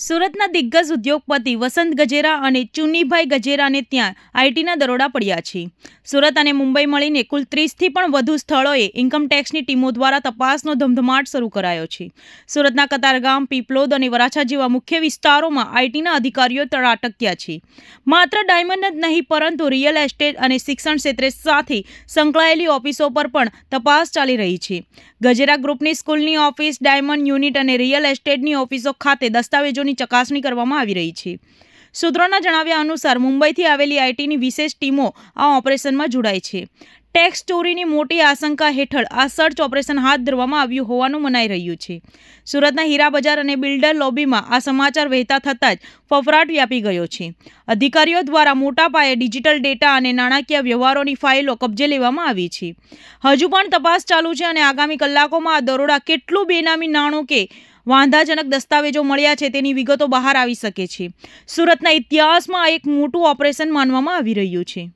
સુરતના દિગ્ગજ ઉદ્યોગપતિ વસંત ગજેરા અને ચુન્નીભાઈ ગજેરાને ત્યાં આઈટીના દરોડા પડ્યા છે. સુરત અને મુંબઈ મળીને કુલ 30થી પણ વધુ સ્થળોએ ઇન્કમટેક્સની ટીમો દ્વારા તપાસનો ધમધમાટ શરૂ કરાયો છે. સુરતના કતારગામ, પીપલોદ અને વરાછા જેવા મુખ્ય વિસ્તારોમાં આઈટીના અધિકારીઓ ત્રાટક્યા છે. માત્ર ડાયમંડ જ નહીં પરંતુ રિયલ એસ્ટેટ અને શિક્ષણ ક્ષેત્રે સાથે સંકળાયેલી ઓફિસો પર પણ તપાસ ચાલી રહી છે. ગજેરા ગ્રુપની સ્કૂલની ઓફિસ, ડાયમંડ યુનિટ અને રિયલ એસ્ટેટની ઓફિસો ખાતે દસ્તાવેજોની ચકાસણી કરવામાં આવી રહી છે. સૂત્રોના જણાવ્યા અનુસાર મુંબઈથી આવેલી આઈટીની વિશેષ ટીમો આ ઓપરેશનમાં જોડાઈ છે. ટેક્સ ચોરીની મોટી આશંકા હેઠળ આ સર્ચ ઓપરેશન હાથ ધરવામાં આવ્યું હોવાનું મનાઈ રહ્યું છે. સુરતના હીરા બજાર અને બિલ્ડર લોબીમાં આ સમાચાર વહેતા થતાં જ ફફડાટ વ્યાપી ગયો છે. અધિકારીઓ દ્વારા મોટા પાયે ડિજિટલ ડેટા અને નાણાકીય વ્યવહારોની ફાઇલો કબજે લેવામાં આવી છે. હજુ પણ તપાસ ચાલુ છે અને આગામી કલાકોમાં આ દરોડા કેટલું બેનામી નાણું કે વાંધાજનક દસ્તાવેજો મળ્યા છે તેની વિગતો બહાર આવી શકે છે. સુરતના ઇતિહાસમાં એક મોટું ઓપરેશન માનવામાં આવી રહ્યું છે.